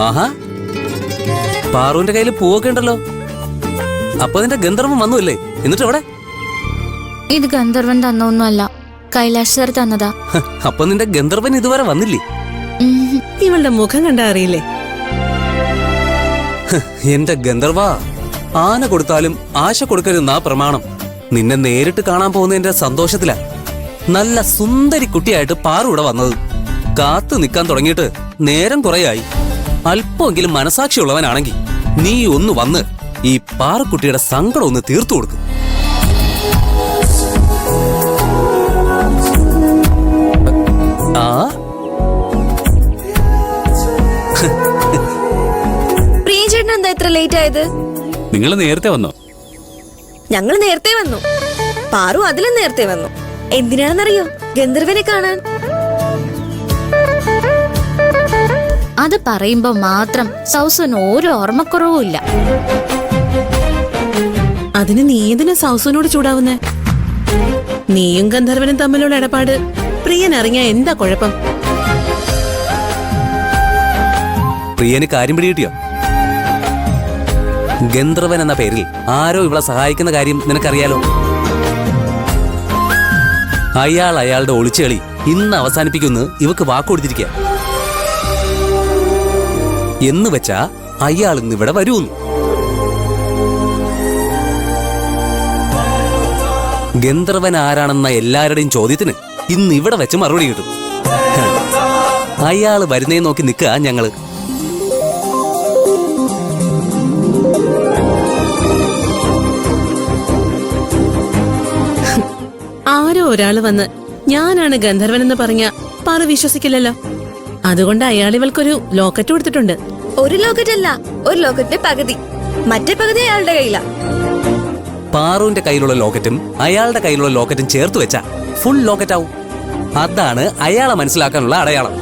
ആഹാ, പാറുവിന്റെ കയ്യിൽ പൂവൊക്കെ ഉണ്ടല്ലോ. അപ്പൊ നിന്റെ ഗന്ധർവൻ വന്നുല്ലേ? എന്നിട്ട് എവിടെ? ഇത് ഗന്ധർവൻ തന്നൊന്നുമല്ല, കൈലാശ്വർ തന്നതാ. അപ്പൊ നിന്റെ ഗന്ധർവൻ ഇതുവരെ വന്നില്ലേ? ഇവളുടെ മുഖം കണ്ടാ അറിയില്ലേ? എന്റെ ഗന്ധർവ, ആന കൊടുത്താലും ആശ കൊടുക്കരുതെന്നാ പ്രമാണം. നിന്നെ നേരിട്ട് കാണാൻ പോകുന്നതിന്റെ സന്തോഷത്തിലാ നല്ല സുന്ദരി കുട്ടിയായിട്ട് പാറു ഇവിടെ വന്നത്. കാത്തു നിൽക്കാൻ തുടങ്ങിയിട്ട് നേരം കുറയായി. അല്പമെങ്കിലും മനസാക്ഷിയുള്ളവനാണെങ്കിൽ നീ ഒന്ന് വന്ന് ഈ പാറക്കുട്ടിയുടെ സങ്കടം ഒന്ന് തീർത്തു കൊടുക്കും. ആ പ്രിയചേട്ടൻ എന്താ ഇത്ര ലേറ്റ് ആയത്? നിങ്ങൾ നേരത്തെ വന്നോ? ഞങ്ങൾ നേരത്തെ വന്നു. പാറു അതിലും നേരത്തെ വന്നു. എന്തിനാണെന്നറിയോ? ഗന്ധർവനെ കാണാൻ. അത് പറയുമ്പോ മാത്രം സൗസുന് ഒരു ഓർമ്മക്കുറവുമില്ല. അതിന് നീ എന്തിനാ സൗസുനോട് ചൂടാവുന്നേ? നീയും ഗന്ധർവനും തമ്മിലുള്ള ഇടപാട് പ്രിയൻ അറിഞ്ഞാ എന്താ കുഴപ്പം? പ്രിയന് കാര്യം പിടികിട്ടിയോ? ഗന്ധർവൻ എന്ന പേരിൽ ആരോ ഇവളെ സഹായിക്കുന്ന കാര്യം നിനക്കറിയാലോ. അയാളുടെ ഒളിച്ചുകളി ഇന്ന് അവസാനിപ്പിക്കുമെന്ന് ഇവക്ക് വാക്കുകൊടുത്തിരിക്കുക. എന്ന് വെച്ചാ അയാൾ ഇന്ന് ഇവിടെ വരൂന്ന്. ഗന്ധർവൻ ആരാണെന്ന എല്ലാവരുടെയും ചോദ്യത്തിന് ഇന്ന് ഇവിടെ വെച്ച് മറുപടി കിട്ടും. അയാള് വരുന്നേ നോക്കി നിൽക്കുക ഞങ്ങള്. ആരോ ഒരാള് വന്ന് ഞാനാണ് ഗന്ധർവൻ എന്ന് പറഞ്ഞ പാറു വിശ്വസിക്കില്ലല്ലോ. അതുകൊണ്ട് അയാൾ ഇവൾക്കൊരു ലോക്കറ്റ് കൊടുത്തിട്ടുണ്ട്. ഒരു ലോക്കറ്റ് അല്ല, ഒരു ലോക്കറ്റിന്റെ പകുതി. മറ്റേ പകുതി അയാളുടെ കയ്യിലാ. പാറുവിന്റെ കയ്യിലുള്ള ലോക്കറ്റും അയാളുടെ കയ്യിലുള്ള ലോക്കറ്റും ചേർത്ത് വെച്ചാ ഫുൾ ലോക്കറ്റ് ആവും. അതാണ് അയാളെ മനസ്സിലാക്കാനുള്ള അടയാളം.